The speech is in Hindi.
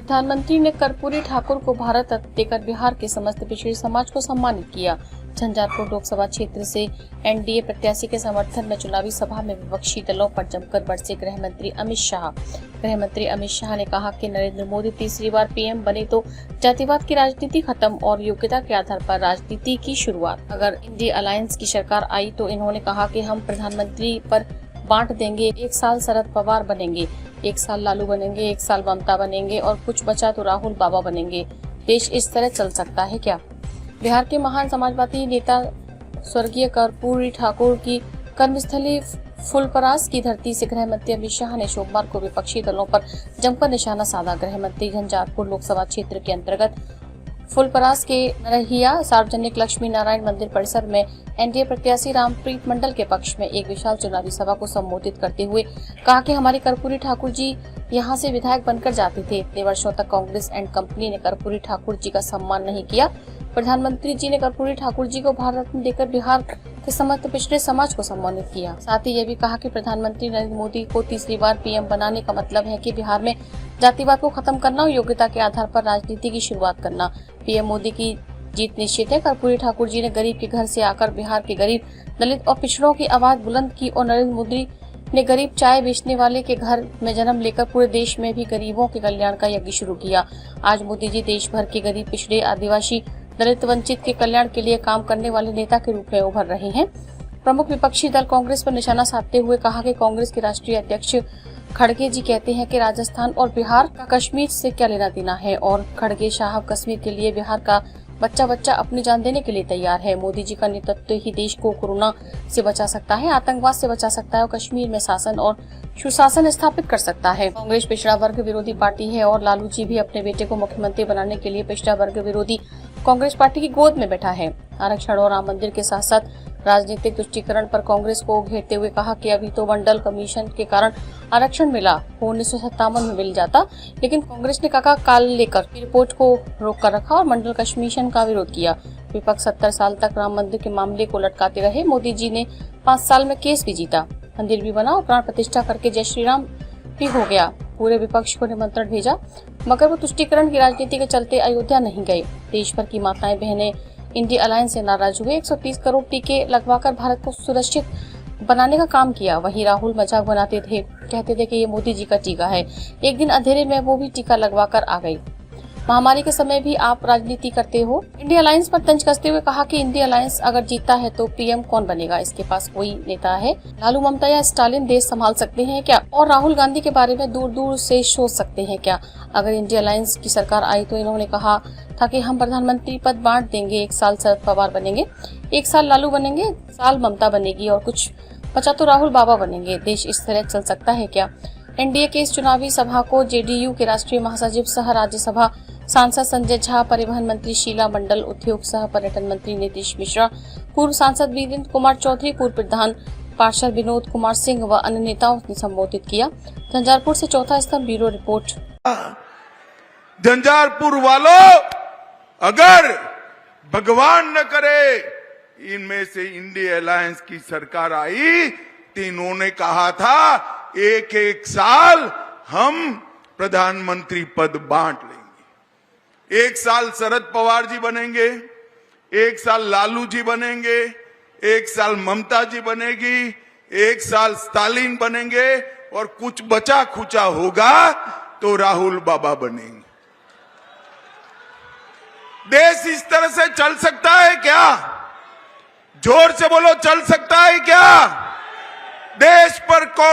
प्रधानमंत्री ने कर्पूरी ठाकुर को भारत रत्न देकर बिहार के समस्त पिछड़े समाज को सम्मानित किया। झंझारपुर लोकसभा क्षेत्र से एनडीए प्रत्याशी के समर्थन में चुनावी सभा में विपक्षी दलों पर जमकर बरसे गृह मंत्री अमित शाह। गृह मंत्री अमित शाह ने कहा कि नरेंद्र मोदी तीसरी बार पीएम बने तो जातिवाद की राजनीति खत्म और योग्यता के आधार पर राजनीति की शुरुआत। अगर इंडिया अलायंस की सरकार आई तो इन्होंने कहा कि हम प्रधानमंत्री पर बांट देंगे। एक साल शरद पवार बनेंगे, एक साल लालू बनेंगे, एक साल ममता बनेंगे और कुछ बचा तो राहुल बाबा बनेंगे। देश इस तरह चल सकता है क्या? बिहार के महान समाजवादी नेता स्वर्गीय कर्पूरी ठाकुर की कर्मस्थली फुलपरास की धरती से गृह मंत्री अमित शाह ने सोमवार को विपक्षी दलों पर जमकर निशाना साधा। गृह मंत्री झंझारपुर लोकसभा क्षेत्र के अंतर्गत फुलपरास के नरहिया सार्वजनिक लक्ष्मी नारायण मंदिर परिसर में एनडीए प्रत्याशी रामप्रीत मंडल के पक्ष में एक विशाल चुनावी सभा को संबोधित करते हुए कहा कि हमारे कर्पूरी ठाकुर जी यहां से विधायक बनकर जाते थे। इतने वर्षों तक कांग्रेस एंड कंपनी ने कर्पूरी ठाकुर जी का सम्मान नहीं किया। प्रधानमंत्री जी ने कर्पूरी ठाकुर जी को भारत रत्न देकर बिहार के समस्त पिछड़े समाज को सम्मानित किया। साथ ही यह भी कहा कि प्रधानमंत्री नरेंद्र मोदी को तीसरी बार पीएम बनाने का मतलब है कि बिहार में जातिवाद को खत्म करना और योग्यता के आधार पर राजनीति की शुरुआत करना। पीएम मोदी की जीत निश्चित है। कर्पूरी ठाकुर जी ने गरीब के घर से आकर बिहार के गरीब, दलित और पिछड़ों की आवाज बुलंद की और नरेंद्र मोदी ने गरीब चाय बेचने वाले के घर में जन्म लेकर पूरे देश में भी गरीबों के कल्याण का यज्ञ शुरू किया। आज मोदी जी देश भर के गरीब, पिछड़े, आदिवासी, दलित, वंचित के कल्याण के लिए काम करने वाले नेता के रूप में उभर रहे हैं। प्रमुख विपक्षी दल कांग्रेस पर निशाना साधते हुए कहा कि कांग्रेस के राष्ट्रीय अध्यक्ष खड़गे जी कहते हैं कि राजस्थान और बिहार का कश्मीर से क्या लेना देना है और खड़गे साहब कश्मीर के लिए बिहार का बच्चा बच्चा अपनी जान देने के लिए तैयार है। मोदी जी का नेतृत्व ही देश को कोरोना से बचा सकता है, आतंकवाद से बचा सकता है और कश्मीर में शासन और सुशासन स्थापित कर सकता है। कांग्रेस पिछड़ा वर्ग विरोधी पार्टी है और लालू जी भी अपने बेटे को मुख्यमंत्री बनाने के लिए पिछड़ा वर्ग विरोधी कांग्रेस पार्टी की गोद में बैठा है। आरक्षण और राम मंदिर के साथ साथ राजनीतिक तुष्टीकरण पर कांग्रेस को घेरते हुए कहा कि अभी तो मंडल कमीशन के कारण आरक्षण मिला, 1957 में मिल जाता, लेकिन कांग्रेस ने काका काल लेकर रिपोर्ट को रोक कर रखा और मंडल कमीशन का विरोध किया। विपक्ष 70 साल तक राम मंदिर के मामले को लटकाते रहे। मोदी जी ने 5 साल में केस भी जीता, मंदिर भी बना और प्राण प्रतिष्ठा करके जय श्री राम भी हो गया। पूरे विपक्ष को निमंत्रण भेजा मगर वो तुष्टीकरण की राजनीति के चलते अयोध्या नहीं गए। देश भर की माताएं बहनें इंडिया अलायंस से नाराज हुए। 130 करोड़ टीके लगवाकर भारत को सुरक्षित बनाने का काम किया। वहीं राहुल मजाक बनाते थे, कहते थे कि ये मोदी जी का टीका है। एक दिन अंधेरे में वो भी टीका लगवाकर आ गई। महामारी के समय भी आप राजनीति करते हो। इंडिया अलायंस पर तंज कसते हुए कहा कि इंडिया अलायंस अगर जीतता है तो पीएम कौन बनेगा? इसके पास कोई नेता है? लालू, ममता या स्टालिन देश संभाल सकते हैं क्या? और राहुल गांधी के बारे में दूर दूर से सोच सकते हैं क्या? अगर इंडिया अलायंस की सरकार आई तो इन्होंने कहा था कि हम प्रधानमंत्री पद बांट देंगे। एक साल शरद पवार बनेंगे, एक साल लालू बनेंगे, साल ममता बनेगी और कुछ बचा तो राहुल बाबा बनेंगे। देश इस तरह चल सकता है क्या? एनडीए के इस चुनावी सभा को जेडीयू के राष्ट्रीय महासचिव सह राज्यसभा सांसद संजय झा, परिवहन मंत्री शीला मंडल, उद्योग सह पर्यटन मंत्री नीतीश मिश्रा, पूर्व सांसद वीरेंद्र कुमार चौधरी, पूर्व प्रधान पार्षद विनोद कुमार सिंह व अन्य नेताओं ने संबोधित किया। झंझारपुर से चौथा स्तंभ, ब्यूरो रिपोर्ट। झंझारपुर वालों, अगर भगवान न करे इनमें से इंडिया अलायंस की सरकार आई तो इन्होंने कहा था एक एक साल हम प्रधानमंत्री पद बांट लेंगे। एक साल शरद पवार जी बनेंगे, एक साल लालू जी बनेंगे, एक साल ममता जी बनेगी, एक साल स्टालिन बनेंगे और कुछ बचा खुचा होगा तो राहुल बाबा बनेंगे। देश इस तरह से चल सकता है क्या? जोर से बोलो, चल सकता है क्या? देश पर कौन